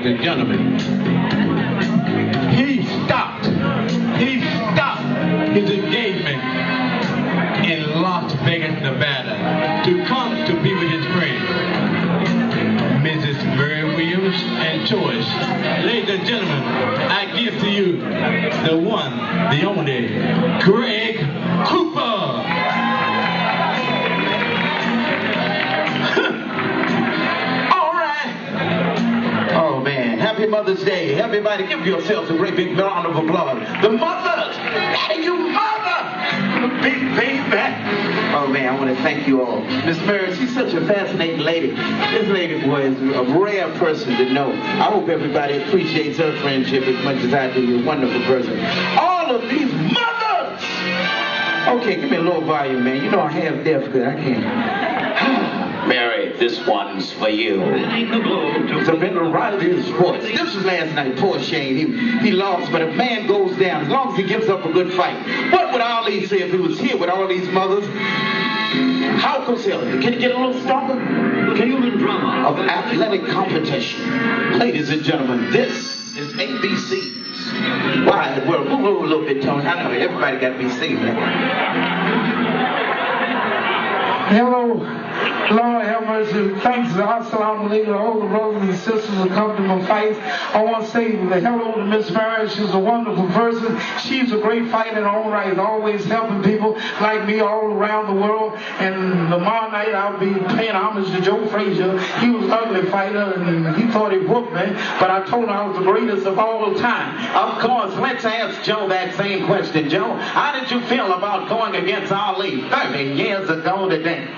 ladies and gentlemen. He stopped his engagement in Las Vegas, Nevada to come to be with his friend, Mrs. Mary Williams and Joyce. Ladies and gentlemen, I give to you the one, the only, Greg Cooper. Happy Mother's Day. Everybody give yourselves a great big round of applause. The mothers! Hey, you mother! Big baby. Oh man, I want to thank you all. Miss Mary, she's such a fascinating lady. This lady was a rare person to know. I hope everybody appreciates her friendship as much as I do. You're a wonderful person. All of these mothers! Okay, give me a little volume, man. You know I have deaf good. I can't. Mary, this one's for you. Surrender right to his voice. This was last night. Poor Shane. He lost, but a man goes down as long as he gives up a good fight. What would Ali say if he was here with all these mothers? How Cosell? Can you get a little stronger? The human drama of athletic competition. Ladies and gentlemen, this is ABC's Wide World. Move over a little bit, Tony. I know everybody got to be singing that. Hello. Lord have mercy. Thanks to Assalamu alaikum, all the brothers and sisters who come to my fights. I want to say hello to Miss Mary. She's a wonderful person. She's a great fighter in her own right, always helping people like me all around the world. And tomorrow night I'll be paying homage to Joe Frazier. He was an ugly fighter and he thought he whooped me, but I told him I was the greatest of all time. Of course, let's ask Joe that same question. Joe, how did you feel about going against Ali 30 years ago today?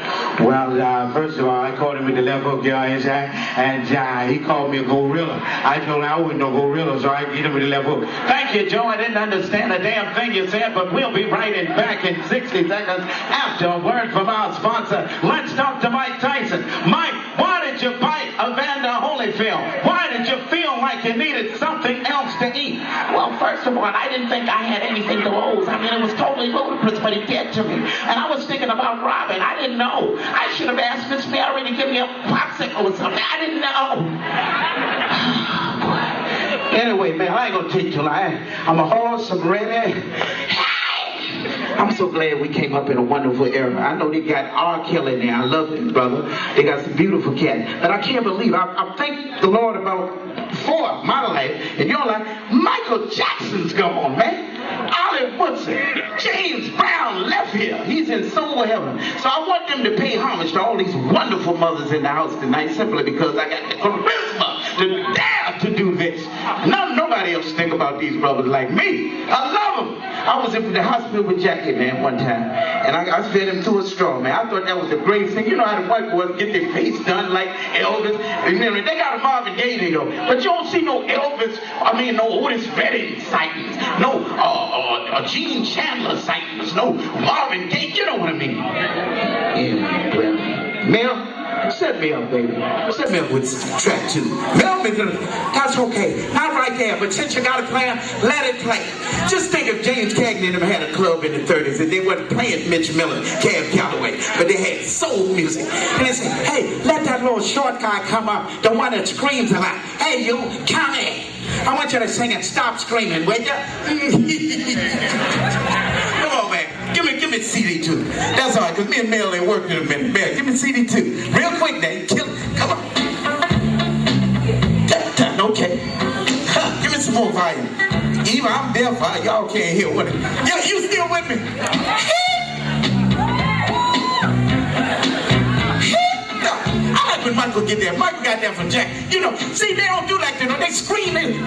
Well, first of all, I called him with the left hook, and he called me a gorilla. I told him I wasn't no gorilla, so I hit him with the left hook. Thank you, Joe. I didn't understand a damn thing you said, but we'll be right back in 60 seconds after a word from our sponsor. Let's talk to Mike Tyson. Mike, why did you fight Evander Holyfield? Why did you feel like you needed something else to eat? Well, first of all, I didn't think I had anything to lose. I mean, it was totally ludicrous what he did to me. And I was thinking about robbing. I didn't know. I should have asked Miss Mary to give me a popsicle or something. I didn't know. Anyway, man, I ain't gonna take too long. I'm a horse, I'm ready. I'm so glad we came up in a wonderful era. I know they got R. Kelly there. I love him, brother. They got some beautiful cats. But I can't believe, I thank the Lord about for my life, and your life, Michael Jackson's gone, man. Ollie Woodson, James Brown left here. He's in soul heaven. So I want them to pay homage to all these wonderful mothers in the house tonight, simply because I got the charisma to dare to do this. Nobody else think about these brothers like me. I love them. I was in the hospital with Jackie, man, one time, and I fed him through a straw, man. I thought that was the greatest thing. You know how the white boys get their face done like Elvis? Remember, they got a Marvin Gaye deal, but you don't see no Elvis, no Otis Redding sightings, no Gene Chandler sightings, no Marvin Gaye, you know what I mean? Yeah, well, Mel, set me up, baby. Set me up with track 2. Mel, that's okay. Not right there, but since you got a plan, let it play. Just think if James Cagney and them had a club in the 30s and they wasn't playing Mitch Miller, Cab Calloway, but they had soul music. And they said, hey, let that little short guy come up, the one that screams a lot. Hey, you, come in. I want you to sing and stop screaming, will ya? Come on, man. Give me CD2. That's all right, because me and Mel ain't working in a minute. Mel, give me CD2. Real quick, Dave. Come on. Okay. Give me some more volume. Even I'm deaf, y'all can't hear what it. Yeah, you still with me? I like when Michael get there. Michael got there from Jack. You know, see, they don't do like that. They screaming.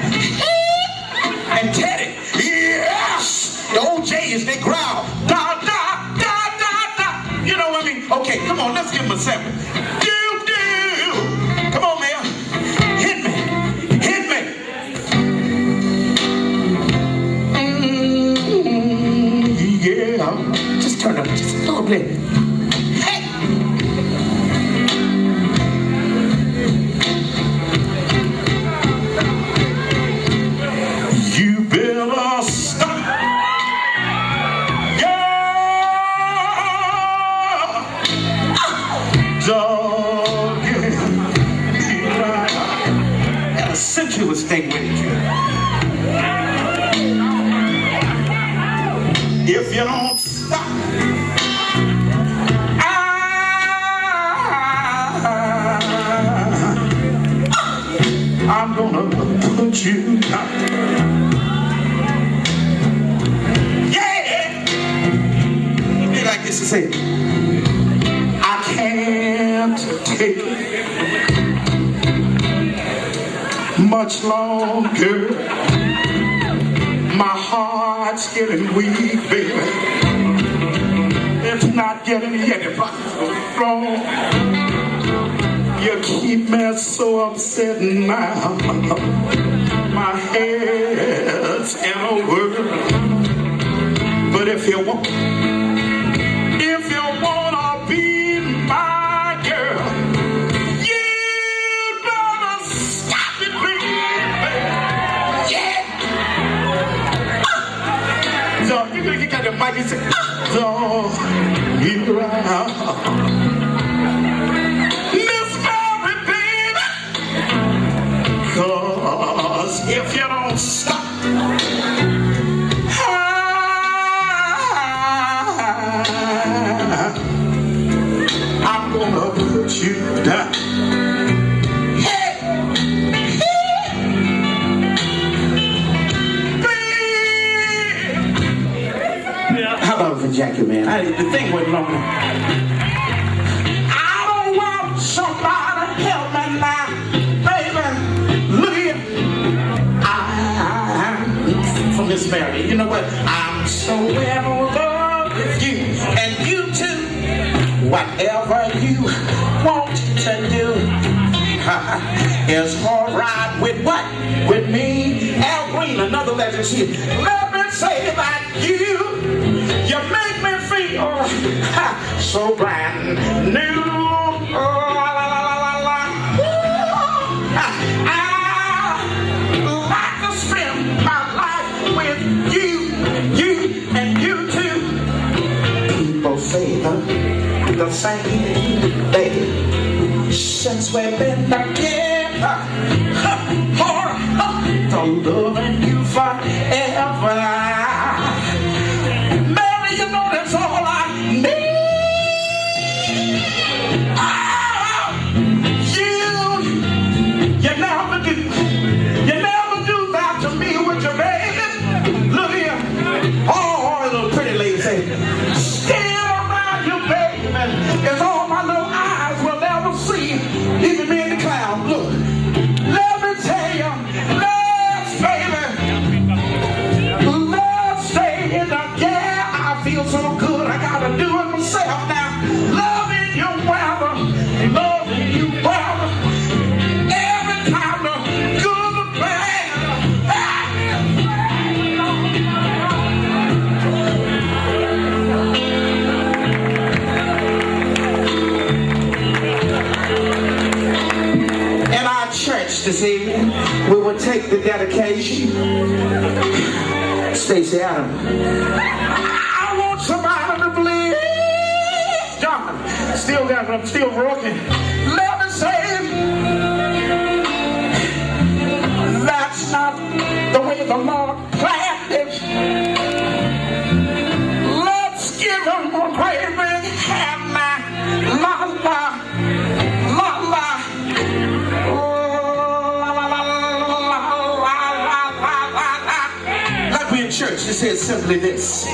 And Teddy, yes! The OJs, they growl. Da, da, da, da, da. You know what I mean? Okay, come on, let's give him a sample. Do, do. Come on, man. Hit me. Hit me. Yeah. Just turn up just a little bit. Hey. You better stop. Dog, yeah. take much longer. My heart's getting weak, baby. It's not getting any wrong. You keep me so upset now. My head's in a whirl. But if you wanna be my girl, you better stop it, baby. Yeah. So you got the mic and say, don't get around. Miss Mary, baby. 'Cause if you don't stop, I'm gonna put you down. Hey. How about for Jackie, man? The thing went long. I don't want somebody to help me now, baby. Look here. I'm from Miss Mary. You know what? I'm so in love with you, and you too. Whatever you want to do is all right with what? With me. Al Green, another legend. Let me say that you make me feel so brand new. I like to spend my life with you and you too. People say the same day since we've been together. I'm loving you forever. Mary, you know that's all I need. You never do that to me with your baby. Look here. Oh, little pretty lady say, still around you, baby. It's all my little eyes will never see. Even me in the cloud. Look, let me tell you, let's, baby, let's stay in the yeah. I feel so good. I gotta do it myself now. Loving you, brother. Loving you, brother. Every time the good and bad. Church this evening, we will take the dedication. Stacey Adams. I want somebody to believe. John, I'm still working. Let me say, that's not the way the Lord planned it. Let's give him a great big hand now. La la. Church, it says simply this. I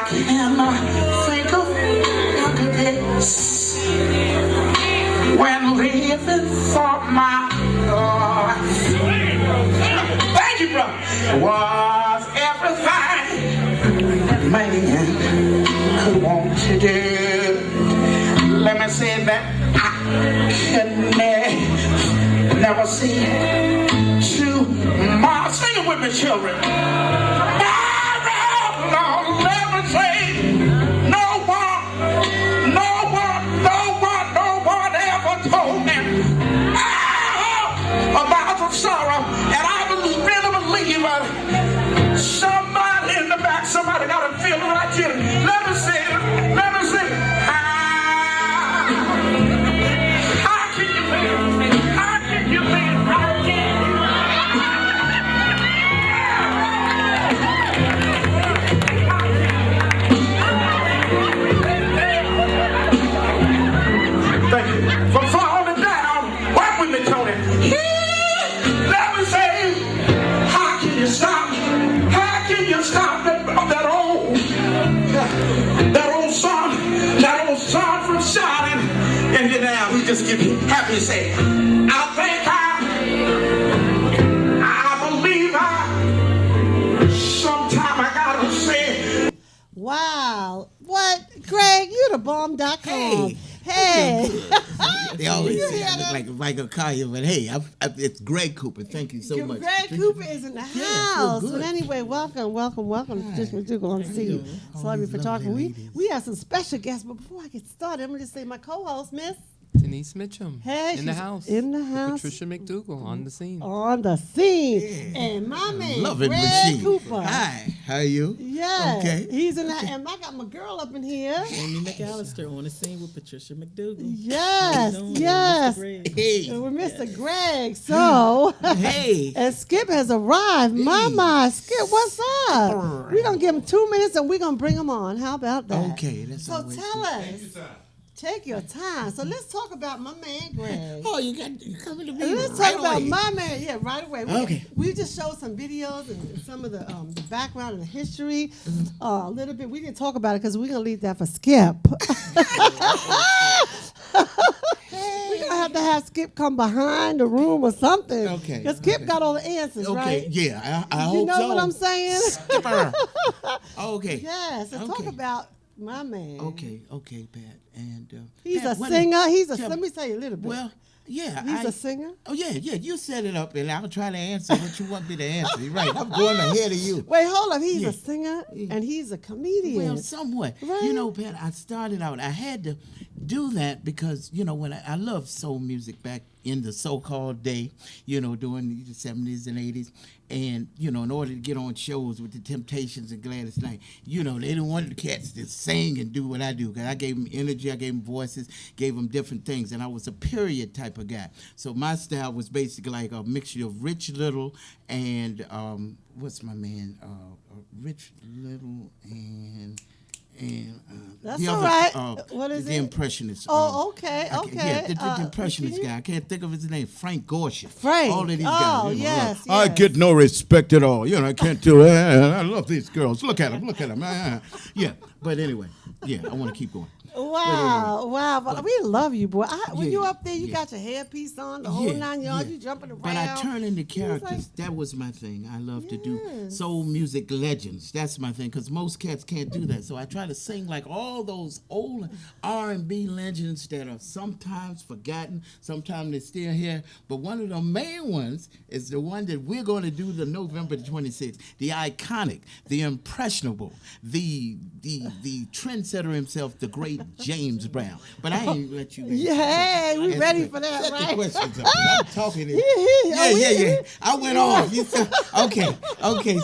cannot think of this when living for my life. Thank you, brother. Was everything man could want to do. Let me say that I can never see tomorrow. Sing it with me, children. Let me say, no one ever told me about the sorrow, and I really believe that somebody in the back, somebody got a feeling like you. Let me see. How can you feel? How can you feel? Thank you. For falling down, walk with me, Tony. Let me say, how can you stop? How can you stop that old sun from shining? And then now, we just get happy and say, I think I believe sometime I gotta say. Wow. What? Greg, you the bomb.com. Hey. They always say I look like Michael Collier, but hey, it's Greg Cooper. Thank you so much. Greg Cooper is in the house. But anyway, welcome to Patricia McDougal on the Celebrity Photography. We have some special guests, but before I get started, I'm going to just say my co-host, Miss Denise Mitchum. Hey, in the house. In the house. Patricia McDougal on the scene. On the scene. Yeah. And my man, Love it, Greg machine. Cooper. Hi, how are you? Yeah. Okay. He's in the and I got my girl up in here. Amy McAllister on the scene with Patricia McDougal. Yes, yes. Hey. With Mr. Greg. So, hey. And Skip has arrived. Hey. Mama, Skip, what's up? We're going to give him 2 minutes and we're going to bring him on. How about that? Okay. That's so tell us. Take your time. So let's talk about my man, Greg. Oh, you coming to me? Let's talk about my man. Yeah, right away. Okay. We just showed some videos and some of the background and the history a little bit. We didn't talk about it because we're going to leave that for Skip. We're going to have Skip come behind the room or something. Okay. Because Skip got all the answers, right? Okay, yeah, I hope so. You know what I'm saying? Skipper. Okay. Yeah, so talk about my man. Okay, Pat. And he's Pat, a singer. Let me tell you a little bit. Well, yeah. He's a singer? Oh, yeah. You set it up, and I'll try to answer what you want me to answer. You're right. I'm going ahead of you. Wait, hold up. He's a singer, and he's a comedian. Well, somewhat. Right? You know, Pat, I started out, I had to do that because, you know, when I love soul music back in the so-called day, you know, during the 70s and 80s. And, you know, in order to get on shows with the Temptations and Gladys Knight, you know, they didn't want the cats to sing and do what I do. Because I gave them energy, I gave them voices, gave them different things. And I was a period type of guy. So my style was basically like a mixture of Rich Little and, what's my man? Rich Little and that's the all other, right. What is the it? Impressionist. Oh, okay. Yeah, the Impressionist guy. I can't think of his name. Frank Gorshin. Frank. All of these guys. Oh, yes. I get no respect at all. You know, I can't do it. I love these girls. Look at them. Yeah, but anyway, yeah, I want to keep going. Wow. But we love you, boy. When you up there, you got your hairpiece on, the whole 9 yards, you jumping around. But I turn into characters. That was my thing. I love to do soul music legends. That's my thing, because most cats can't do that. So I try to sing like all those old R&B legends that are sometimes forgotten, sometimes they're still here. But one of the main ones is the one that we're going to do the November the 26th, the iconic, the impressionable, the trendsetter himself, the great James Brown. But I ain't let you. Yeah, we ready for that, right? The questions up. I'm talking. Yeah. I went off. You said, okay.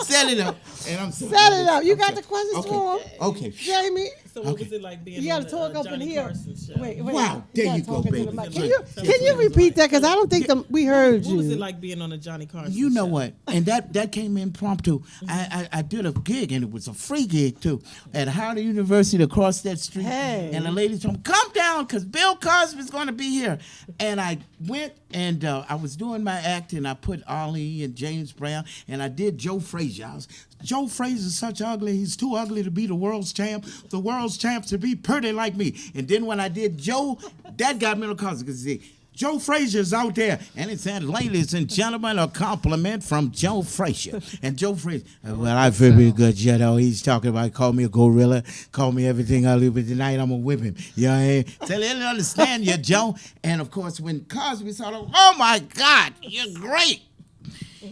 Set it up. And I'm sorry. Set it up. You got the questions for him? Okay. Jamie. So what was it like being you on gotta talk up in Johnny here. Carson show? Wait. Wow, there you go, baby. Can you repeat that? Because I don't think we heard you. What was it like being on the Johnny Carson You know show? what? And that came impromptu. I did a gig, and it was a free gig, too, at Howard University across that street. Hey. And the lady told me, come down, because Bill Cosby's going to be here. And I went, and I was doing my act, and I put Ali and James Brown, and I did Joe Frazier. Joe Frazier's such ugly. He's too ugly to be the world's champ. The world's champ to be pretty like me. And then when I did Joe, that got me in the cause because Joe Frazier's out there. And it said, ladies and gentlemen, a compliment from Joe Frazier. And Joe Frazier, well, I feel pretty good, Joe. He's talking about, call me a gorilla, call me everything ugly, but tonight I'm going to whip him. You know what I mean? So they didn't understand you, Joe. And, of course, when Cosby saw them, oh, my God, you're great.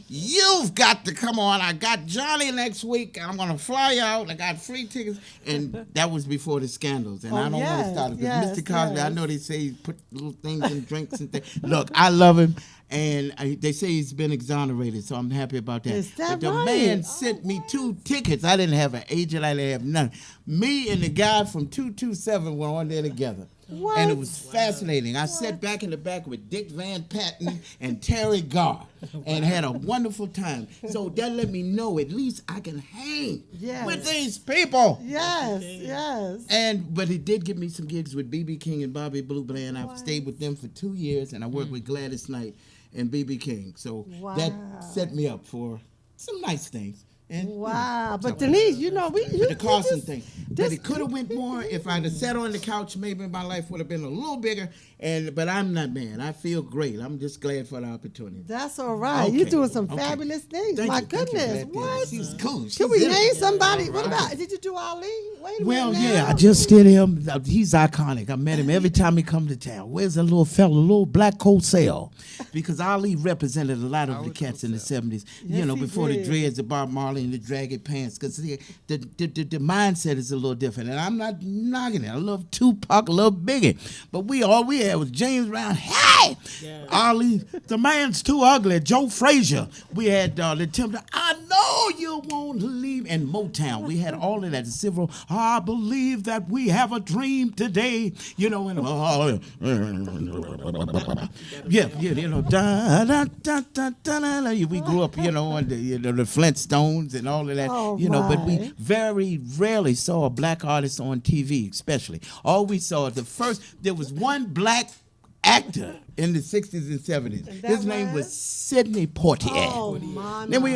You've got to come on. I got Johnny next week. I'm going to fly out. I got free tickets. And that was before the scandals. And I don't want to start it. Because Mr. Cosby, I know they say he put little things in drinks and things. Look, I love him. And they say he's been exonerated, so I'm happy about that. Is that but the right? man sent me 2 tickets. I didn't have an agent. I didn't have none. Me and the guy from 227 were on there together. What? And it was fascinating. I sat back in the back with Dick Van Patten and Terry Garr and had a wonderful time. So that let me know at least I can hang with these people. Yes. But it did give me some gigs with B.B. King and Bobby Blue Bland. I've stayed with them for 2 years, and I worked with Gladys Knight and B.B. King. So that set me up for some nice things. And Wow. But Denise, you know, the Carson thing. But it could have went more if I'd have sat on the couch. Maybe my life would have been a little bigger. But I'm not, man. I feel great. I'm just glad for the opportunity. That's all right. Okay. You're doing some fabulous things. Thank My you, thank you. goodness. Glad to- What? She's cool. Can we She's in name it. somebody? What about, did you do Ali? Wait a Well, minute. yeah, now. I just did him. He's iconic. I met him every time he come to town. Where's that little fella, little black coat sale? Because Ali represented a lot of the cats in the 70s. Yes, he before did. the dreads, the Bob Marley, and the draggy pants. Because the mindset is a little different. And I'm not knocking it. I love Tupac, I love Biggie. But all we had was James Brown. Hey! Yeah. Ali, the man's too ugly. Joe Frazier. We had the Tempter. I know you won't leave. And Motown. We had all of that. The civil. I believe that we have a dream today. You know, and da da da da da da. We grew up, on the Flintstones and all of that. Oh, But we my. very rarely saw a black artist on TV, especially. All we saw there was one black actor in the 60s and 70s. And that His name was Sidney Poitier. Oh, my. Then we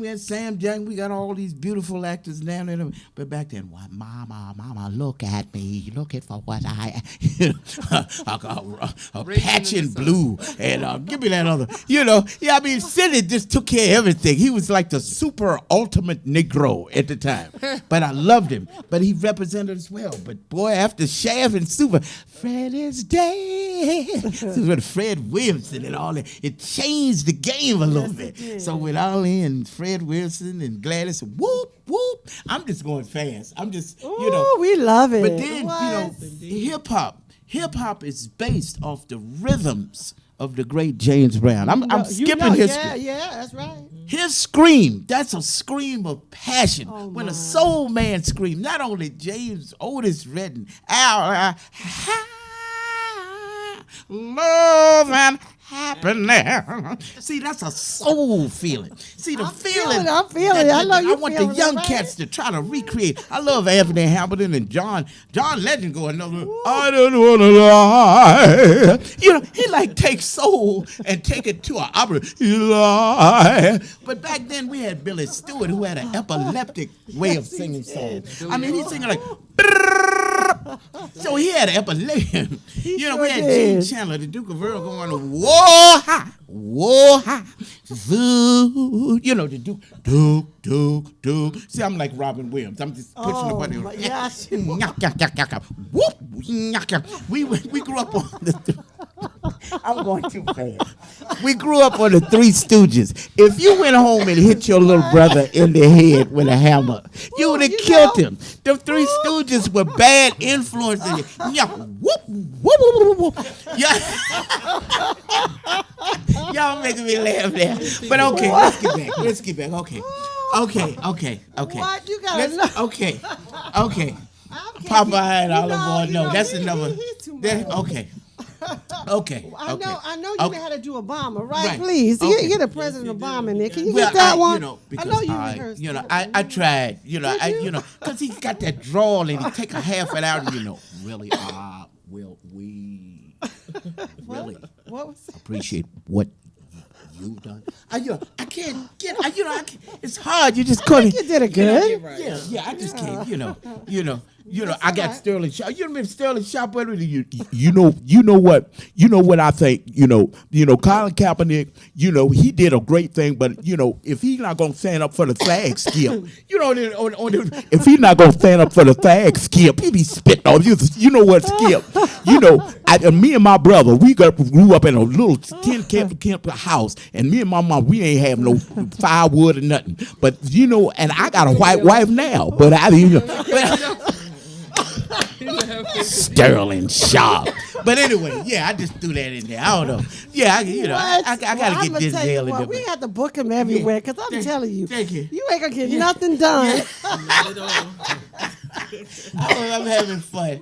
had Sam Jackson. We got all these beautiful actors down there. But back then, why, mama, look at me. Look at for what I a patch in blue. And give me that other. Sidney just took care of everything. He was like the super ultimate Negro at the time. But I loved him. But he represented us well. But boy, after Shaft and Super, Fred is dead. With Fred Williamson and all that, it changed the game a little bit. So with Ali and Fred Wilson and Gladys, whoop whoop, I'm just going fast. I'm just, Ooh, we love it. But then What? hip hop is based off the rhythms of the great James Brown. I'm skipping history. Yeah, that's right. His scream, that's a scream of passion. Oh, when my. a soul man screams, not only James, Otis Redding, Al, love and happiness. See, that's a soul feeling. See, the feeling. I'm feeling it. I know you I want the feeling it, young right? cats to try to recreate. I love Anthony Hamilton and John Legend go another. I don't want to lie. He takes soul and take it to an opera. You lie. But back then we had Billy Stewart who had an epileptic way of singing songs. I mean, he's singing like. So he had epilepsy. We had Gene Chandler, the Duke of Earl, going whoa ha, zoo. The Duke. See, I'm like Robin Williams. I'm just pushing the button. my gosh. Whoop. We grew up on the. I'm going too fast. We grew up on the Three Stooges. If you went home and hit your little brother in the head with a hammer, you would have killed him. The Three Stooges were bad influences. Yeah, whoop, whoop, whoop, whoop. Yeah. Y'all making me laugh there. But okay, let's get back. Okay. What? You gotta know. Okay. Okay. Popeye and Olive Oyl. No, that's he- another. he too much. Okay. I know you Okay. had to do Obama, right? Right. Please, Okay. get a President Obama in there. Can you Well, get that one? because I know you I, rehearsed. I tried, because he's got that drawl and he take a half it out and really, will we really What was it? appreciate what you've done? I can't get, it's hard. You just couldn't. You did it good. Yeah, I just can't, I got Sterling Sharp. You remember Sterling Sharp? You know what I think. Colin Kaepernick. He did a great thing, but if he's not gonna stand up for the flag, Skip. If he's not gonna stand up for the flag, Skip, he be spitting on you. You know what, Skip? Me and my brother, we grew up in a little tin camp house, and me and my mom, we ain't have no firewood or nothing. But and I got a white wife now, but Sterling Sharp. But anyway, I just threw that in there. I don't know. Yeah, I gotta get this nail in there. We got to book him everywhere because I'm telling you, Thank you. you ain't gonna get nothing done. I'm having fun.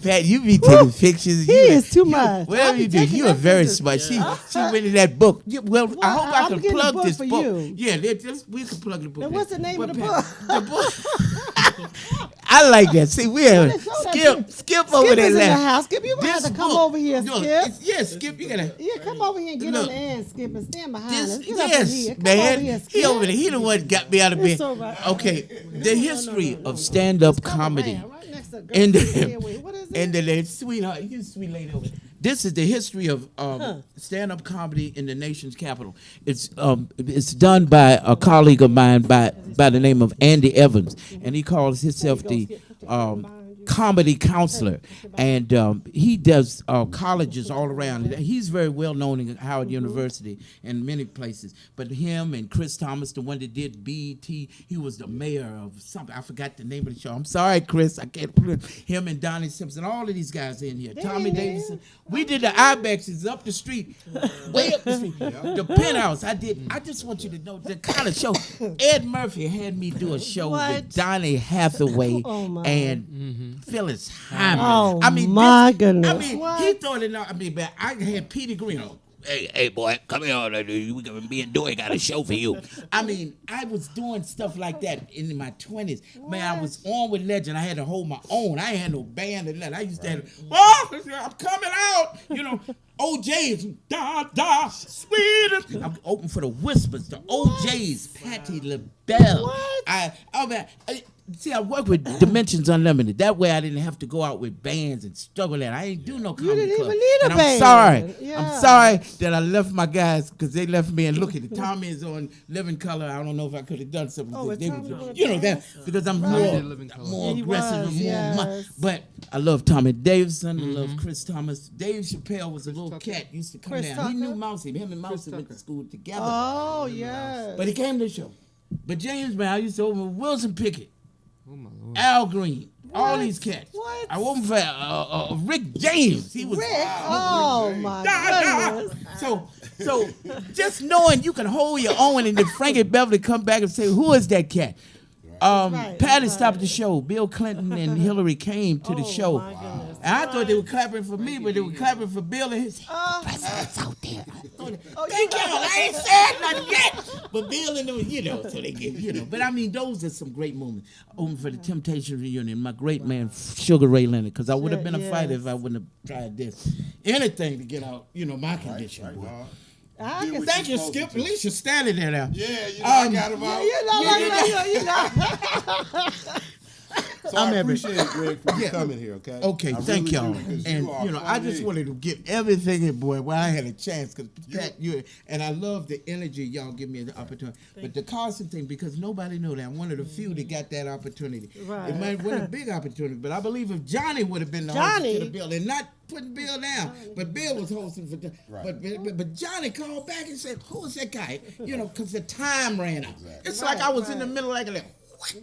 Pat, you be taking pictures. He is too much. Whatever you do, you are very smart. She went in that book. Well, I hope I I'm can getting plug the book this for book. you. Yeah, we can plug the book. And what's the name of the Pat, book? The book. I like that. See, we have Skip over Skip there. is in the laughing. house. Skip, you have to come over here, No, Skip. yes, Skip, you gotta. Yeah, come over here and get Look. on the end, Skip, and stand behind This, us. Get up in here. yes, Come man. over here, He Skip. over there. He the one got me out of bed. It's all right. Okay, the history of stand-up comedy. Right next to And what is it? and the sweetheart, you sweet lady over there. This is the history of stand-up comedy in the nation's capital. It's done by a colleague of mine by the name of Andy Evans, and he calls himself the comedy counselor, and he does colleges all around. He's very well known at Howard University and many places. But him and Chris Thomas, the one that did BET, he was the mayor of something. I forgot the name of the show. I'm sorry, Chris. I can't put it. Him and Donnie Simpson, all of these guys in here. Tommy Davidson. We did the Ibexes up the street, way up the street. The Penthouse. I just want you to know the kind of show. Ed Murphy had me do a show with Donnie Hathaway and Phyllis Hyman. Oh, I mean, my goodness. I mean, he thought it out. I mean, but I had Petey Green on. Hey, boy, come here. Me and Dewey got a show for you. I mean, I was doing stuff like that in my 20s. Man, I was on with Legend. I had to hold my own. I ain't had no band or nothing. I used to have, I'm coming out. You know, OJ's, sweet. I'm open for the Whispers, the OJ's, Patti LaBelle. See, I work with Dimensions Unlimited. That way I didn't have to go out with bands and struggle that. I ain't do no comedy didn't club. even need a And I'm band. sorry. Yeah. I'm sorry that I left my guys because they left me and look at it. Tommy is on Living Color. I don't know if I could have done something. Oh, They Tommy was- on you know that Dance. because I'm Right. more He aggressive was, and more. yes. But I love Tommy Davidson. I love Chris Thomas. Dave Chappelle was a little cat. Used to come Chris down. Tucker? He knew Mousy. Him and Mousy went to school together. Oh, yes. But he came to the show. But James Brown, I used to open with Wilson Pickett, Oh my Lord. Al Green, all What? these cats. What? I opened for Rick James. He was Rick? Oh, my goodness. So just knowing you can hold your own, and then Frankie Beverly come back and say, "Who is that cat?" Right, Patty right. stopped the show. Bill Clinton and Hillary came to the show. my goodness. And I thought they were clapping for me, but they were clapping for Bill and his president's out there. Thank y'all. I ain't said nothing yet. But Bill and them, so they get, But I mean, those are some great moments. Open for the Temptation reunion, my great man, Sugar Ray Leonard, because I would have been a fighter if I wouldn't have tried this. Anything to get out, my condition. boy. Thank you, Skip. At least you're standing there now. Yeah, I got him out. So I appreciate it, Greg, for you coming here, okay? Okay, I thank really y'all. do, because And, you are I just funny. wanted to give everything in, boy, while I had a chance, because Pat, and I love the energy y'all give me the opportunity. But the Carson thing, because nobody know that. I'm one of the few that got that opportunity. Right. It might have been a big opportunity, but I believe if Johnny would have been the host to the Bill, and not putting Bill down, but Bill was hosting for, but Johnny called back and said, "Who is that guy?" Because the time ran out. It's like I was in the middle, like, what?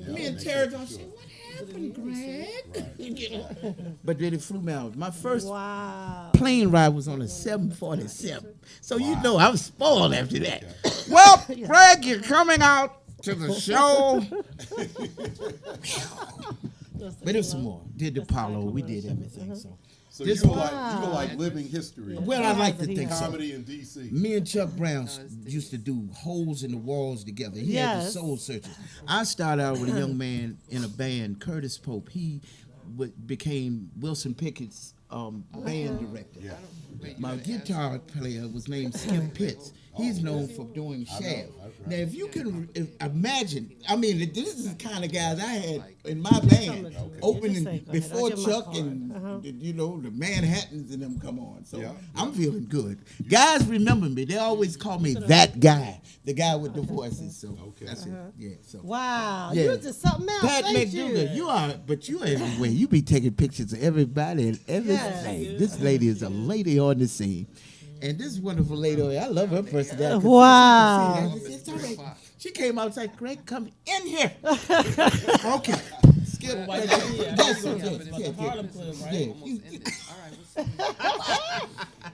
Me and Terry don't say, "What happened, Greg?" But then it flew me out. My first plane ride was on a 747. So I was spoiled after that. Well, Greg, you're coming out to the show. But there's some more. Did the Apollo. We did everything. So you were like living history. Well, I like to think so. Comedy in D.C. Me and Chuck Brown used to do Holes in the Walls together. He had the Soul Searchers. I started out with a young man in a band, Curtis Pope. He became Wilson Pickett's band director. Yeah. My guitar player was named Skip Pitts. He's known for doing Shaft. Now, if you can imagine, I mean, this is the kind of guys I had in my band, opening before Chuck and, the Manhattans and them come on. So I'm feeling good. Guys remember me. They always call me that guy, the guy with the voices. So that's it. Yeah. So. Wow. Yeah. You're just something else. Pat ain't McDougal, you are, but you're everywhere. You be taking pictures of everybody and everything. Yes. This lady is a lady on the scene. And this wonderful lady, I love her personality. Wow. It's all right. She came outside, Greg, come in here. Okay. Skip. That's okay. Harlem Club, right?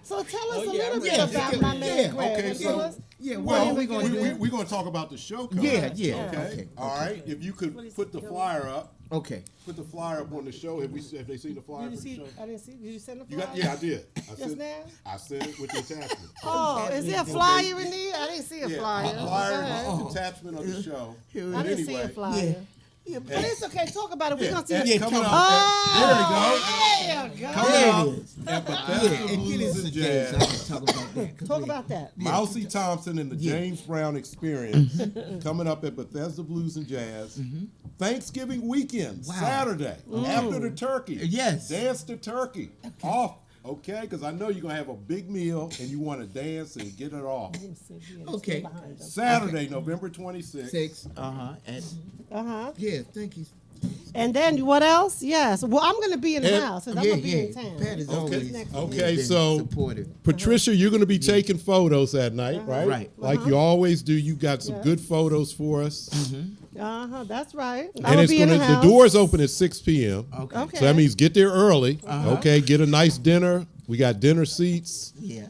So tell us a little bit about my man Greg. Okay, so what are we going to do? We're going to talk about the show coming. Okay. All right. If you could put the flyer up. Okay. Put the flyer up on the show. Have they seen the flyer for the show? I didn't see. Did you send the flyer? Yeah, I did. Just now? I sent it with the attachment. Oh, is there a flyer in there? I didn't see a flyer. A flyer is the attachment of the show. I didn't see a flyer. Yeah, but it's okay. Talk about it. We're gonna see. Yeah, it. coming up. Oh, there you go. Coming up at Bethesda And get Blues us and the James. I Jazz. can talk about that. Talk about that. Mousy Thompson and the James Brown Experience coming up at Bethesda Blues and Jazz. Thanksgiving weekend, Saturday, after the turkey. Yes. Dance the turkey off. Okay, because I know you're going to have a big meal and you want to dance and get it off. Okay. Saturday, November 26th. 6. Yeah, thank you. And then what else? Yes. Well, I'm gonna be in the house because I'm gonna be in town. Pat is always Okay, so supportive. Patricia, you're going to be taking photos that night, right? Right. Like you always do. You got some good photos for us. That's right. And it's gonna the doors open at 6 p.m. Okay. So that means get there early. Okay, get a nice dinner. We got dinner seats. Yeah.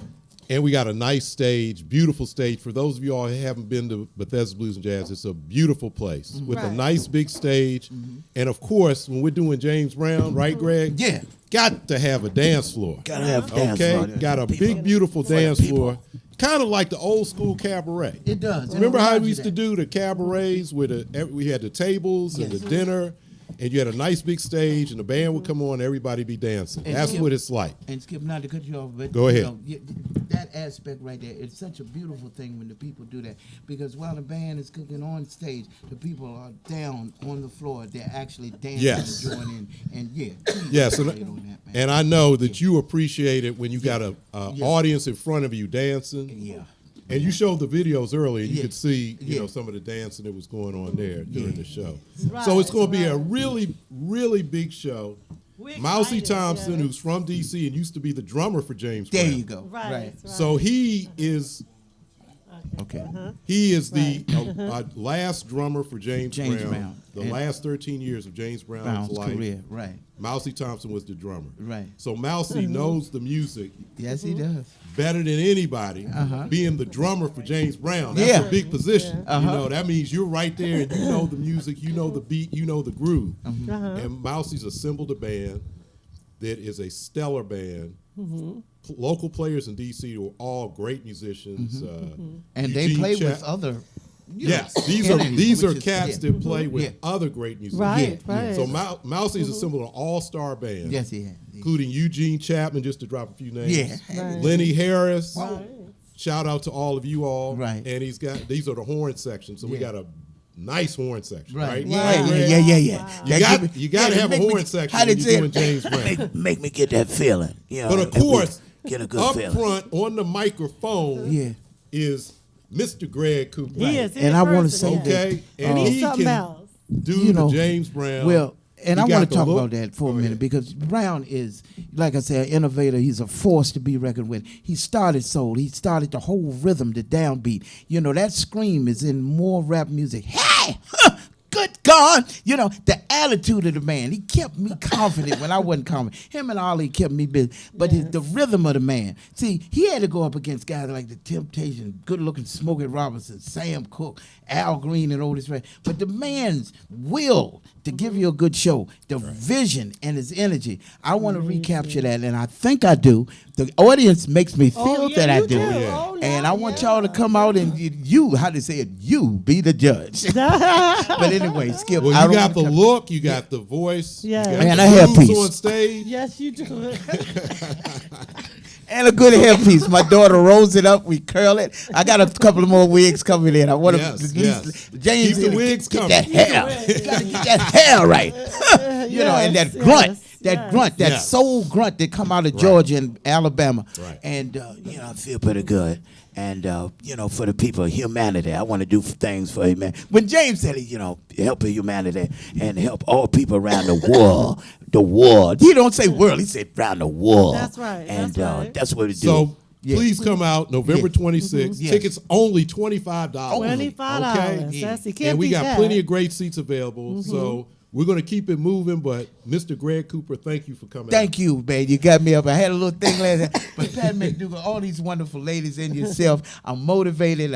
And we got a nice stage, beautiful stage. For those of you all who haven't been to Bethesda Blues and Jazz, it's a beautiful place with a nice big stage. And of course, when we're doing James Brown, right, Greg? Yeah. Got to have a dance floor. Gotta have a dance floor. Got a big, beautiful dance floor. Kind of like the old school cabaret. It does. Remember how we used to do the cabarets with we had the tables and the dinner, and you had a nice big stage, and the band would come on, and everybody be dancing. And That's Skip- what it's like. And Skip, not to cut you off, but Go ahead. That aspect right there, it's such a beautiful thing when the people do that. Because while the band is cooking on stage, the people are down on the floor. They're actually dancing Yes. and joining in. And Yes, concentrate on that, man. and I know that you appreciate it when you got a audience in front of you dancing. Yeah. And you showed the videos earlier. You could see, Yeah. some of the dancing that was going on there during the show. Right, So it's going to be a really, really big show. Mousy Thompson, who's from D.C. and used to be the drummer for James Brown. There you go. Right. So he is Okay. he is the last drummer for James Brown. The And last 13 years of James Brown's life. career, right. Mousy Thompson was the drummer. Right. So Mousy knows the music Yes, he does. better than anybody, being the drummer for James Brown. That's Yeah. a big position. That means you're right there and you know the music, you know the beat, you know the groove. And Mousy's assembled a band that is a stellar band. Local players in D.C. were all great musicians. And they Eugene play Chap- with other. Yes, these entities, are which is- cats that play with Yeah. other great musicians. Right, right. So Mousy's assembled an all-star band. Yes, he has. Including Eugene Chapman, just to drop a few names. Yeah. Right. Lenny Harris. Right. Shout out to all of you all. Right. And these are the horn sections. So we got a nice horn section, right? Yeah. You got to have a horn section when you're doing James Brown. Make me get that feeling. But of course, get a good up feeling. front on the microphone is Mr. Greg Cooper. He is. And I want to say yeah. Okay? And He's he something can else. do the James Brown. Well, and He I got want to the talk look. about that for a minute because Brown is, like I said, an innovator. He's a force to be reckoned with. He started soul. He started the whole rhythm, the downbeat. That scream is in more rap music. Hey! Good God! The attitude of the man. He kept me confident when I wasn't confident. Him and Ollie kept me busy. But the rhythm of the man. See, he had to go up against guys like The Temptations, good-looking Smokey Robinson, Sam Cooke, Al Green, and Otis Redding. But the man's will to give you a good show, the vision and his energy, I want to recapture that, and I think I do. The audience makes me feel that I do. And I want y'all to come out and you be the judge. But anyway, Skip. Well, you got the look, you got the voice, Yeah. you got And the a hairpiece. moves on stage. Yes, you do. And a good hairpiece. My daughter rolls it up. We curl it. I got a couple of more wigs coming in. I want to Yes. James Keep the wigs get coming. that hair. Gotta get that hair right. And that grunt. That grunt, that soul grunt that come out of Georgia and Alabama. Right. And, I feel pretty good. And, for the people of humanity, I want to do things for humanity. When James said, help humanity and help all people around the world. He don't say world, he said around the world. That's right. And That's right. that's what we do. So please come out November 26th. Yes. Tickets only $25. $25. Okay? That's, he can't And we beat got that. plenty of great seats available. So we're going to keep it moving, but Mr. Greg Cooper, thank you for coming. Thank you, man. You got me up. I had a little thing last night. But Pat McDougal, all these wonderful ladies and yourself, I'm motivated.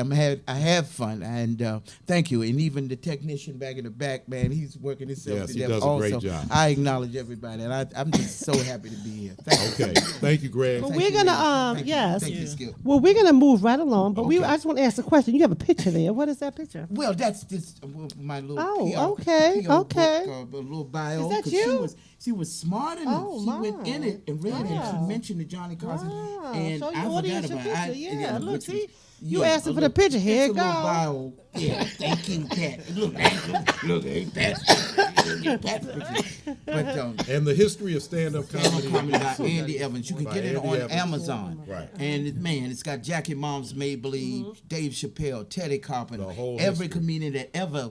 I have fun. And thank you. And even the technician back in the back, man, he's working himself Yes, to he death does a also. great job. I acknowledge everybody. And I'm just so happy to be here. Thank you. Okay. Thank you, Greg. Well, Thank we're you, gonna ladies. yes. Thank you, Skip. Well, we're gonna move right along, but Okay. I just want to ask a question. You have a picture there. What is that picture? Well, that's just my little Oh, PR, okay, PR okay. book, a little bio. Is that 'cause you? She was smart enough. Oh, she went in it and read it. And she Wow. mentioned the Johnny Carson. Wow. And Show your I forgot audience your about it. picture. Yeah, look, which see? was- You yeah, asking a for the little- picture. Here it's it a little go. bio. Yeah, thank you, Cat. Look, ain't that? But And the history of stand-up comedy. comedy by Andy Evans. You can By get it Andy on Evans. Amazon. Right. And man, it's got Jackie Mom's Made Believe, Dave Chappelle, Teddy Carpenter, The whole every history. comedian that ever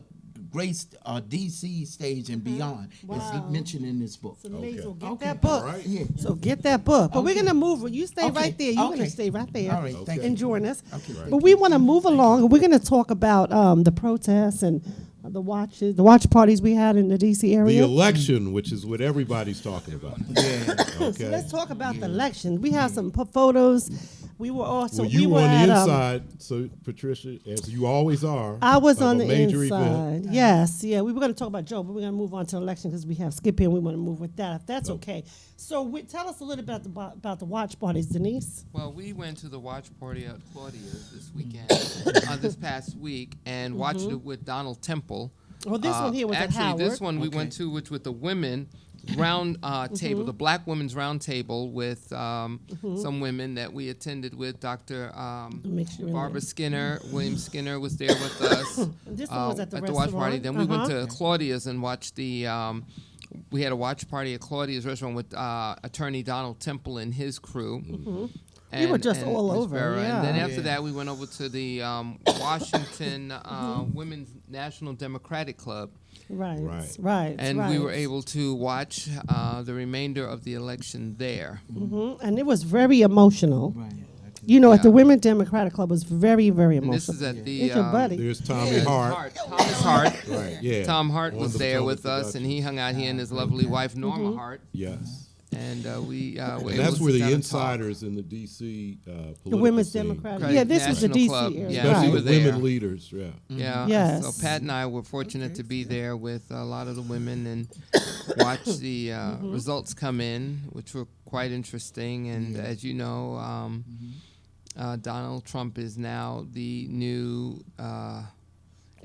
graced DC stage and beyond is mentioned in this book. It's amazing. Okay. Get Okay. that book. All right. Yeah. So get that book. But we're Okay. gonna move. You stay Okay. right there. You're Okay. gonna stay right there. All right, thank Okay. And join us. Okay. But we want to move along, and we're going to talk about the protests and the watch parties we had in the D.C. The area. election, which is what everybody's talking about. Yeah. So Okay. let's talk about the election. We have some photos. We were also Well, you we were on at, the inside, so Patricia, as you always are. I was of on a the major inside. event. Yes, yeah. We were going to talk about Joe, but we're going to move on to the election because we have Skip here and we want to move with that, if that's okay. So tell us a little bit about the watch parties, Denise. Well, we went to the watch party at Claudia's this weekend, this past week, and watched it with Donald Temple. Well, this one here was at actually, Howard. this one we went to, which with the women round table, the Black Women's Round Table with some women that we attended with. Dr. Make sure in Barbara there. Skinner, William Skinner was there with us. And this one was at the watch party. restaurant. Then we went to Claudia's and watched the. We had a watch party at Claudia's restaurant with attorney Donald Temple and his crew. We were just all Ms. over, Vera. And then yeah. after that, we went over to the Washington Women's National Democratic Club. Right. And we were able to watch the remainder of the election there. And it was very emotional. You know, at the Women Democratic Club was very, very emotional. And this is at the. It's your buddy. There's Tommy Hart. Thomas Hart. Right, yeah. Tom Hart was Wonderful there Tommy with us, and he production. hung out. He and his lovely wife Norma Hart. Yes. And we were And able that's to where sit the down and insiders in the D.C. Political The Women's scene, Democratic. Yeah, this is the National D.C. Club. area. Yeah, especially we were with there. women leaders. Yeah. Yeah. Yes. So Pat and I were fortunate to be there with a lot of the women and watch the results come in, which were quite interesting. And as you know, Donald Trump is now the new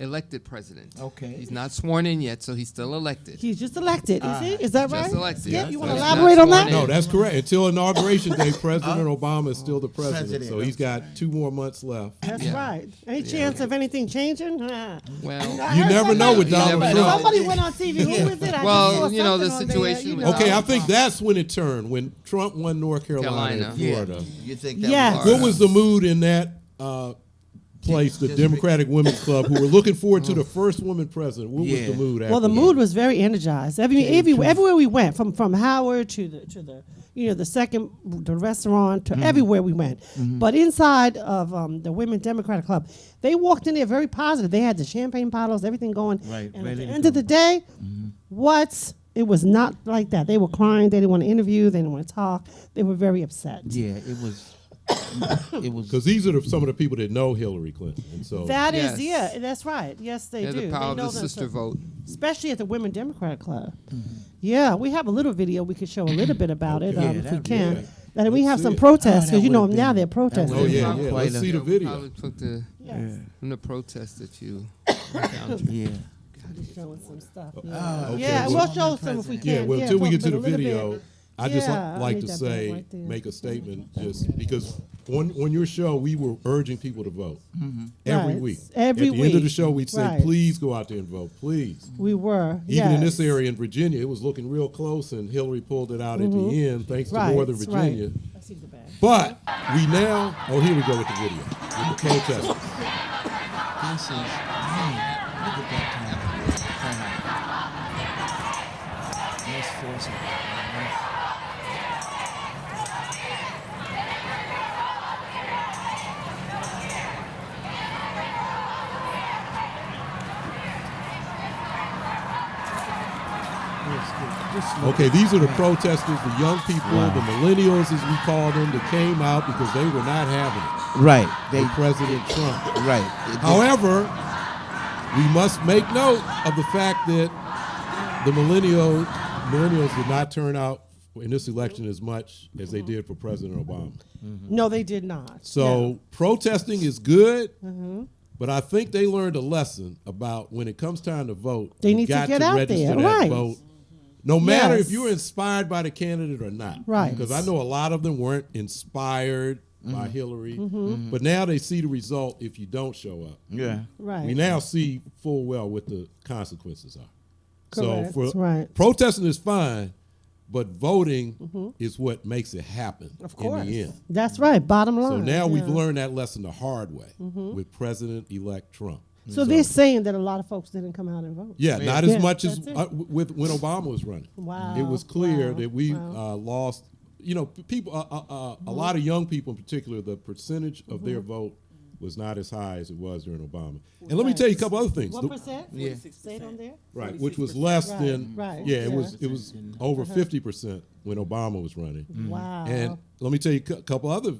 elected president. Okay. He's not sworn in yet, so he's still elected. He's just elected, is he? Is that right? Just elected. Yeah, you want to He's elaborate not on that? sworn No, in. that's correct. Until Inauguration Day, President Obama is still the president. President, So he's got 2 more months left. That's Yeah. right. Any chance of anything changing? Well, You never know with Donald never Trump. know. Somebody went on TV. Who is it? I Well, just saw you know, the something on situation there, with you know. Okay, I think that's when it turned, when Trump won North Carolina and Carolina. Florida. You think that Yes. was What was the mood in that place, the Just Democratic Women's Club, who were looking forward to the first woman president? What was Yeah. the mood after Well, the that? mood was very energized. Everywhere we went, from Howard to the the restaurant to everywhere we went. But inside of the Women Democratic Club, they walked in there very positive. They had the champagne bottles, everything going. Right, And ready at the to end go. of the day, it was not like that. They were crying. They didn't want to interview. They didn't want to talk. They were very upset. Yeah, it was. It was. Because these are some of the people that know Hillary Clinton. And so That is, Yes. yeah, that's right. Yes, they yeah, do. the power They of know the them, sister so- vote. especially at the Women Democratic Club. Yeah, we have a little video we could show a little bit about it Okay. if we that'd be can. great. And we Let's have see some it. protests that because you know would've now been- they're that protesting. Oh, yeah, Probably yeah. quite Let's a- see the We video. probably took the Yes. from the protest that you encountered. Yeah. Just showing some stuff. Okay, Yeah, well- we'll show some if we can. Yeah, well, until we talk get to the about it a little video, bit. I just Yeah, I like need to that say, back right there. make a statement, just because on your show, we were urging people to vote every Right. week. Every At the end of the week. show, we'd say, Right. please go out there and vote, please. We were. Even in yes. this area in Virginia, it was looking real close, and Hillary pulled it out at the end, thanks Right, to Northern right. Virginia. I see the bag. But we now, here we go with the video, with the protesters. This is. Man, look at that time. Let's force it. Okay, these are the protesters, the young people, the millennials, as we call them, that came out because they were not having it. Right. With President Trump. Right. However, we must make note of the fact that the millennials did not turn out in this election as much as they did for President Obama. No, they did not. So protesting is good, Mm-hmm. but I think they learned a lesson about when it comes time to vote, They you need to got get out register there, that right. vote. No matter Yes. if you're inspired by the candidate or not. Right. Because I know a lot of them weren't inspired by Hillary, but now they see the result if you don't show up. Yeah. Right. We now see full well what the consequences are. Correct. So for Right. protesting is fine, but voting is what makes it happen Of course. in the end. That's right. Bottom line. So now we've yeah. learned that lesson the hard way with President-elect Trump. So they're saying that a lot of folks didn't come out and vote. Yeah, not as much as that's it. with when Obama was running. Wow, It was clear wow, that we wow. lost. You know, people. A lot of young people, in particular, the percentage of their vote was not as high as it was during Obama. And let me tell you a couple other things. What percent? Yeah. Say it on there. Right, which was less Right, than. right, Yeah, yeah. it was over 50% when Obama was running. Wow. And let me tell you a couple other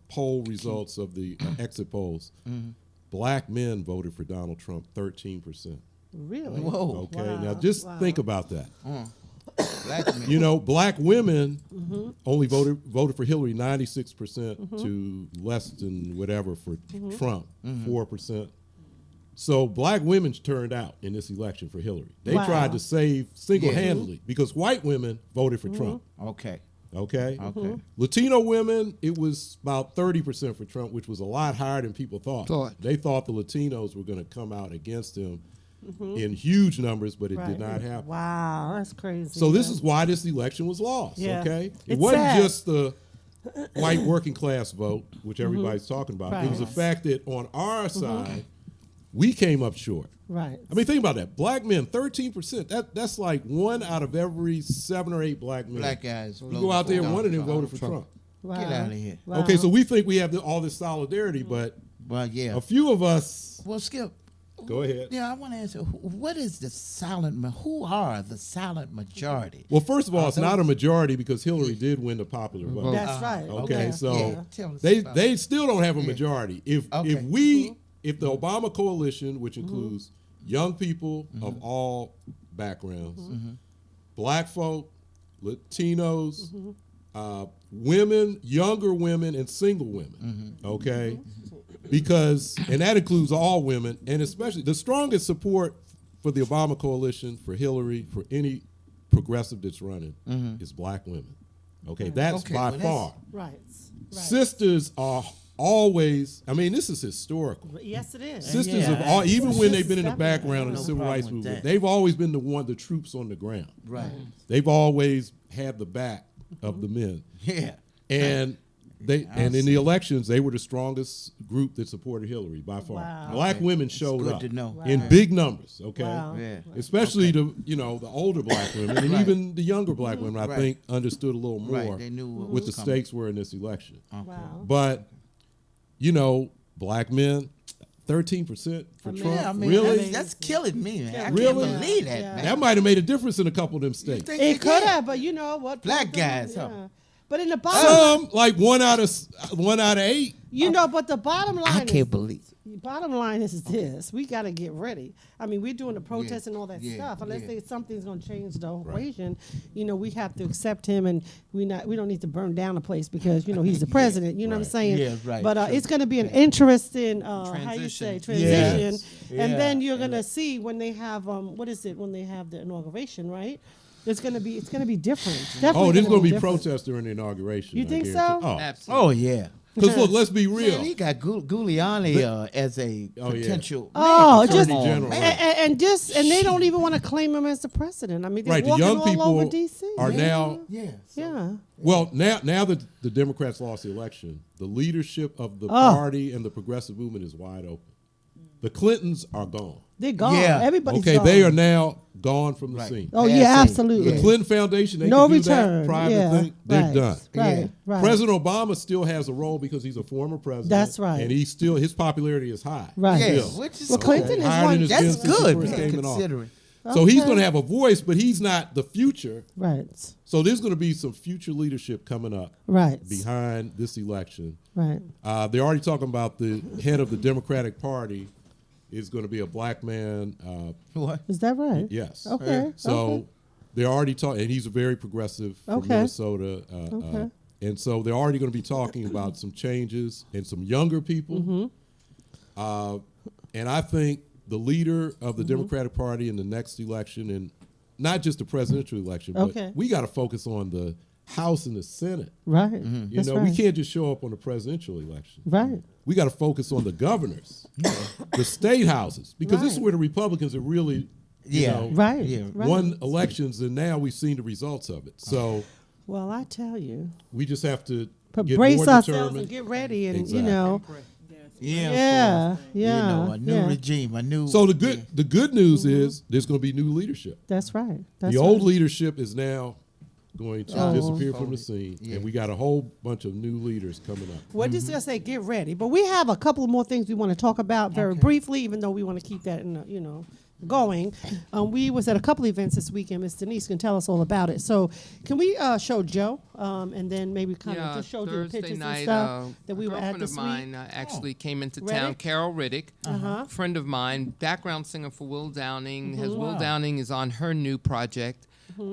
poll results of the exit polls. Black men voted for Donald Trump 13%. Really? Whoa. Okay, Wow, now just wow. think about that. Black men. You know, black women only voted for Hillary 96% to less than whatever for Trump, 4%. So black women turned out in this election for Hillary. They Wow. tried to save single-handedly because white women voted for Trump. Okay. Okay. Okay. Latino women, it was about 30% for Trump, which was a lot higher than people thought. They thought the Latinos were going to come out against him in huge numbers, but it Right. did not happen. Wow, that's crazy. So this is why this election was lost. Yeah. Okay, it It's wasn't sad. just the white working class vote, which everybody's talking about. It was the Right. fact that on our side, we came up short. Right. I mean, think about that. Black men, 13%. That's like 1 out of every 7 or 8 black men. Black guys. You go out there, one of them voted for Trump. Wow. Get out of here. Wow. Okay, so we think we have all this solidarity, but Well, yeah. a few of us. Well, Skip. Go ahead. Yeah, I want to answer. What is the silent? Who are the silent majority? Well, first of all, it's not a majority because Hillary did win the popular vote. That's right. Okay, Yeah. so Yeah. Tell us they about they still don't have a majority. If Okay. if the Obama coalition, which includes young people of all backgrounds, black folk, Latinos, women, younger women, and single women, okay, because and that includes all women, and especially the strongest support for the Obama coalition, for Hillary, for any progressive that's running, is black women. Okay, that's Okay, by well, far. Right. Sisters are always. I mean, this is historical. Yes, it is. Sisters Yeah. have all, even when they've been in the Definitely. background of the No civil problem rights with movement, that. they've always been the troops on the ground. Right. They've always had the back of the men, Yeah. and and in the elections they were the strongest group that supported Hillary by far. Wow. Black Okay. women It's showed good up to know. in Wow. big numbers. Okay. Wow. Yeah. Especially the older black women and Right. even the younger black women, I Right. think, understood a little more Right. They knew what what was the coming. stakes were in this election. Wow. But black men, 13% for Trump. Yeah, I mean, really? that's killing me, man. I Really? can't believe that, Yeah. man. That might have made a difference in a couple of them states. Think It you could can? have, but you know what? Black guys, huh? Yeah. But in the bottom, Like 1 out of 8. but the bottom line I can't believe. Bottom line is this: we got to get ready. I mean, we're doing the protests and all that yeah, stuff. Unless yeah. something's going to change the equation, we have to accept him, and we don't need to burn down the place because he's the president. You know what I'm saying? Yeah, right, But sure. it's going to be an interesting how you say transition, Yes. and Yeah. then you're going to see when they have when they have the inauguration, right? It's going to be different. Definitely There's going to be different. protests during the inauguration. You I think guarantee. so? Oh, Absolutely. Oh yeah. because look, let's be real. Man, he got Giuliani as a Oh, yeah. potential. Oh, man, just come on, General. man. and they don't even want to claim him as the president. I mean, they're Right, the walking young all over people DC. are now. Yeah. Yeah. Well, now that the Democrats lost the election, the leadership of the Oh. party and the progressive movement is wide open. The Clintons are gone. They're gone. Yeah. Everybody's Okay, gone. they are now gone from the Right. scene. Oh Passing. yeah, absolutely. The Clinton Foundation, they No can do return. that private Yeah, thing. They're right. done. Right. Yeah. Right. President Obama still has a role because he's a former president. That's right. And his popularity is high. Right. Yeah, Still. which is Well, Clinton Higher is one. than it's That's been since he good, first man, came in office. considering. So he's Okay. going to have a voice, but he's not the future. Right. So there's going to be some future leadership coming up Right. behind this election. Right. They're already talking about the head of the Democratic Party is going to be a black man. What? Is that right? Yes. Okay. So okay. they're already talking, and he's a very progressive from Okay. Minnesota. Okay. And so they're already going to be talking about some changes and some younger people. Mm-hmm. And I think the leader of the Mm-hmm. Democratic Party in the next election, and not just the presidential election, but Okay. we got to focus on the House and the Senate. Right. You That's know, right. we can't just show up on the presidential election. Right. We got to focus on the governors, the state houses, because this is Right. where the Republicans are really, you know, Right. Yeah. Right. won elections, and now we've seen the results of it. So Well, I tell you, we just have to but get brace more ourselves determined. and get ready, and Exactly. you know, Yeah. yeah, for, yeah, You know, a new yeah. regime, a new. So the good news is there's going to be new leadership. That's right. That's The right. old leadership is now going to Oh. disappear from the scene, and we got a whole bunch of new leaders coming up. Well, just to say, get ready. But we have a couple of more things we want to talk about very briefly, even though we want to keep that in, going. We was at a couple events this weekend. Miss Denise can tell us all about it. So, can we show Joe, and then maybe kind of just show the Thursday pictures night, and stuff that a we were at girlfriend this of week? mine actually came into Riddick? town. Carol Riddick, Uh-huh. friend of mine, background singer for Will Downing. Mm-hmm. Will Downing is on her new project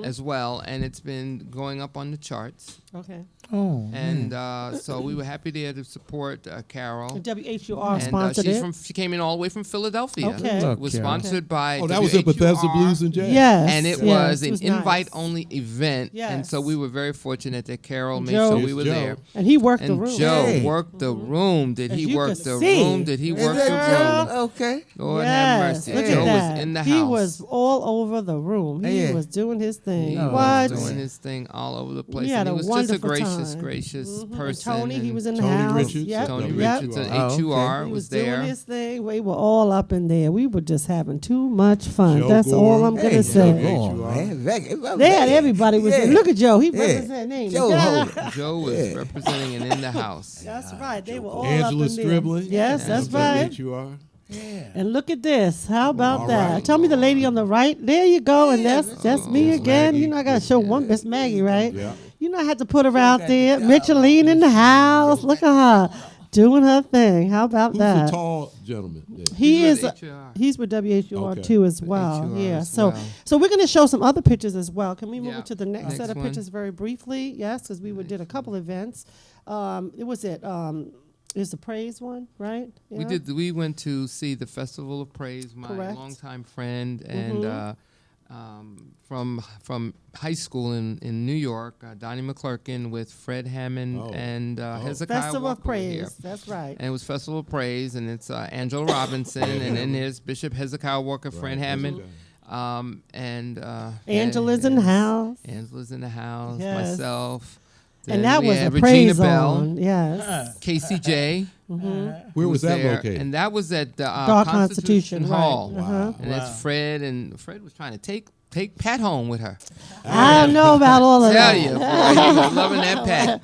as well, and it's been going up on the charts. Okay. Oh. And so we were happy there to support Carol. And WHUR And sponsored she's it. she came in all the way from Philadelphia. Okay. It was Carol. sponsored by Oh, that was at Bethesda WHUR. Blues and Jazz. Yes. And it yes, was it an was invite-only event, and so Yes. we were very fortunate that Carol made Joe- sure Here's we were Joe. there. And he worked the And room. Joe Hey. worked the room. Did As he you work could the see. room? Did he work the Girl. room? Okay. Lord have Yes, mercy. look Joe at that. was in the He house. was all over the room. He Yeah. was doing his thing. He What? was doing his thing all over the place. We had And he a was just a wonderful gracious, time. gracious And person. Tony, he and was in the Tony house. Richards, Yep. Tony Yep. Richards at Oh, okay. HUR He was was doing there. his thing. We were all up in there. We were just having too much fun. Joe That's all Gore. I'm Hey, gonna Joe say. Gore, man. They had everybody was there. Yeah. Look at Joe. He Yeah. represents that name. Joe Yeah. Holder. Joe was Yeah. representing and in the house. That's right. They were all Angela up in there. Stribley. Yes, that's of right. WHUR. And look at this. How about All that? right. Tell me the lady on the right. There you go. And that's me Miss again. Maggie. You know I gotta show one Miss Maggie, right? Yeah. You know I had to put her out there. Micheline in the house. Look at her doing her thing. How about Who's that? the tall gentleman? there? He He's is. with HR. He's with WHUR Okay. too as well. HUR Yeah. as So well. so we're gonna show some other pictures as well. Can we move Yeah. it to the next Next set of one. pictures very briefly? Yes, because we did a couple events. It was it. Is the praise one right? We Yeah. did. We went to see the Festival of Praise. My Correct. longtime friend and from high school in New York, Donnie McClurkin with Fred Hammond Oh. and Hezekiah Festival of Walker were here. Praise. That's right. And it was Festival of Praise, and it's Angela Robinson, and then there's Bishop Hezekiah Walker, Fred Hammond, and Angela's in the house. Angela's in the house. Yes. Myself. And Then that we was had a Regina praise Bell, on. Yes. Casey J. Where was that there, located? And that was at the Dark Constitution Constitution, Hall. right. Uh-huh. And it's Fred, and Fred was trying to take Pat home with her. I don't know about all of Tell that. you, boy, he was loving that Pat.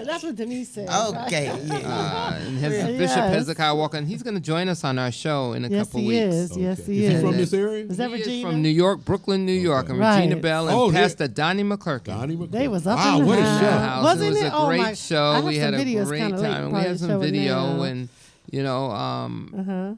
That's what Denise said. Okay. Yeah. And Yes. Bishop Hezekiah Walker, and he's going to join us on our show in a Yes, couple he weeks. is. Yes, Okay. he Is he is. from this area? Is that He is Regina? from New York, Brooklyn, New York, and Right. Regina Bell and Oh, they- Pastor Donnie McClurkin. Donnie McClurkin. They was up Wow, in the what a house. show. House. Wasn't it was it? a Oh great my- I show. have We had some a videos great kinda late, time. We probably had some show it video, now. and you know,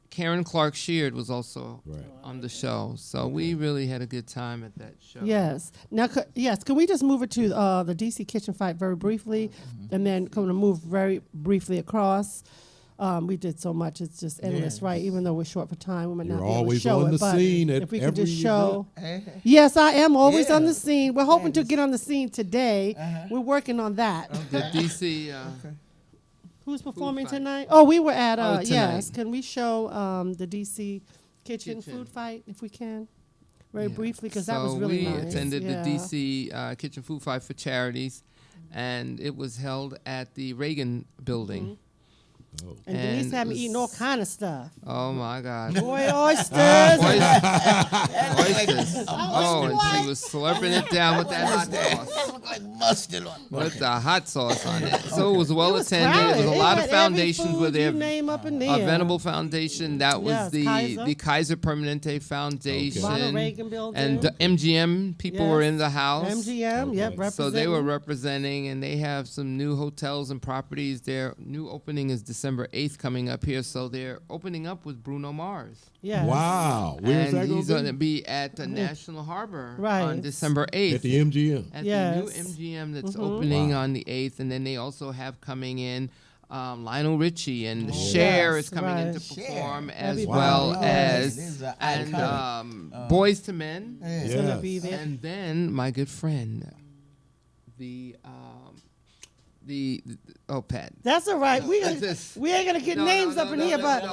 Karen Clark Sheard was also Right. on the show, so we really had a good time at that show. Yes. Now, yes. Can we just move it to the DC kitchen fight very briefly, and then come to move very briefly across? We did so much; it's just endless, right? Even though we're short for time, we might You're not be able to always show on it. the But scene at if we could every just show, event. yes, I am always Yeah. on the scene. We're hoping to get on the scene today. We're working on that. The DC. Who's performing fight. tonight? Oh, we were at Oh, yes. tonight. Can we show the DC kitchen Kitchen. food fight if we can, very briefly, because So that was really we nice. attended Yeah. the DC Kitchen Food Fight for Charities, and it was held at the Reagan Building. And Denise had me eating all kind of stuff. Oh my God. Boy, oysters. Oysters. Oh, and she was slurping it down with that hot sauce. Look like mustard on. With the hot sauce on it. So it was well It was attended. crowded. There was a It lot had of every foundations food were there. you name up in there. Venable Foundation. That was Yes, the Kaiser. Kaiser Permanente Foundation. Ronald Reagan building. And the MGM people were in the house. MGM, yep, representing. So they were representing, and they have some new hotels and properties. Their new opening is December 8th coming up here. So they're opening up with Bruno Mars. Yes. Wow. Where's And that he's going going to be at the National Harbor Right. on December 8th. At the MGM. At Yes. the new MGM that's opening on the 8th. And then they also have coming in Lionel Richie and Cher is coming in to perform as Everybody. well Wow. as It is a and iconic. Boys to Men. It's gonna be there. And then my good friend, the Pat. That's all right. We ain't gonna get names up in here, but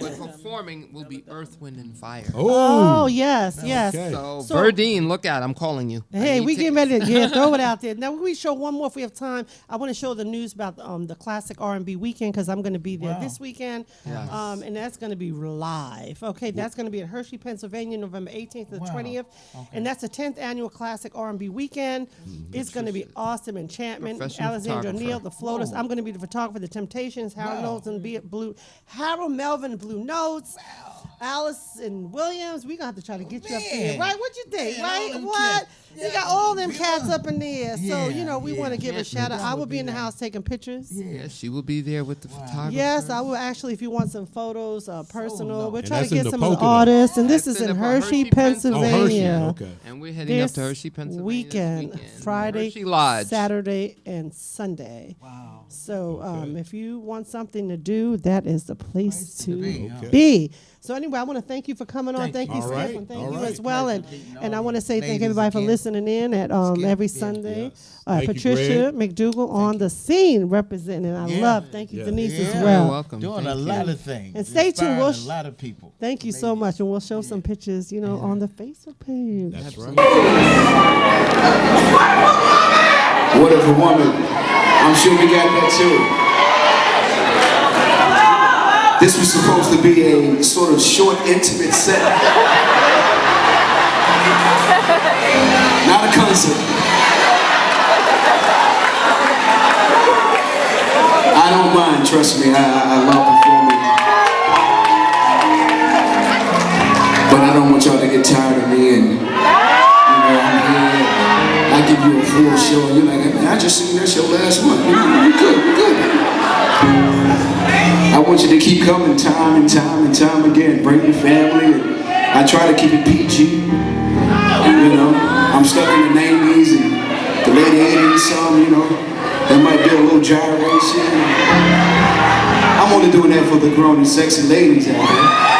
but performing will be Earth, Wind, and Fire. oh yes, yes. Okay. So, So- Verdine, look out! I'm calling you. I Hey, need we getting tickets. ready to throw it out there. Now we show one more if we have time. I want to show the news about the classic R&B weekend because I'm going to be there this weekend, Yes. and that's going to be live. Okay, that's going to be in Hershey, Pennsylvania, November 18th to the 20th, and that's the 10th annual classic R&B weekend. It's going to be awesome. Enchantment, Professional Alexandra photographer. O'Neill, the Floaters. I'm going to be the photographer. The Temptations, Harold Melvin, Blue Notes. Allison Williams, we gonna have to try to get you up there, right? What you think, right? What? You got all them cats up in there, so you know we want to give a shout out. I will be in the house taking pictures. Yes, she will be there with the photographer. Yes, I will actually. If you want some photos, personal, we'll And try to that's in get the some of the Pocono. artists. And this That's is in in Hershey, Hershey, Pennsylvania. Okay. And we're heading up This to Hershey, Pennsylvania. weekend, this weekend. Friday, Hershey Lodge. Saturday, and Sunday. Wow. So if you want something to do, that is the place to be. So anyway, I want to thank you for coming on. Thank you, All Skip, right. and thank All you right. as well. And I want to say thank ladies everybody for again. listening in at every Sunday. Thank you, Patricia McDougal on the scene representing. I love. Thank you, Yeah. Denise as Yeah. well. You're welcome. Doing Thank a you. lot of things. And stay tuned. Inspiring We'll a lot of people. Thank you so much, and we'll show some pictures, on the Facebook page. That's right. What if a woman? I'm sure we got that too. This was supposed to be a sort of short, intimate set. Not a concert. I don't mind, trust me, I love performing. But I don't want y'all to get tired of me and, I'm here, I give you a full show and you're like, man, I just seen that show last month. We're good. I want you to keep coming time and time again. Bring your family. And I try to keep it PG. I'm stuck in the 90s and the late 80s, there might be a little gyration. I'm only doing that for the grown and sexy ladies out there.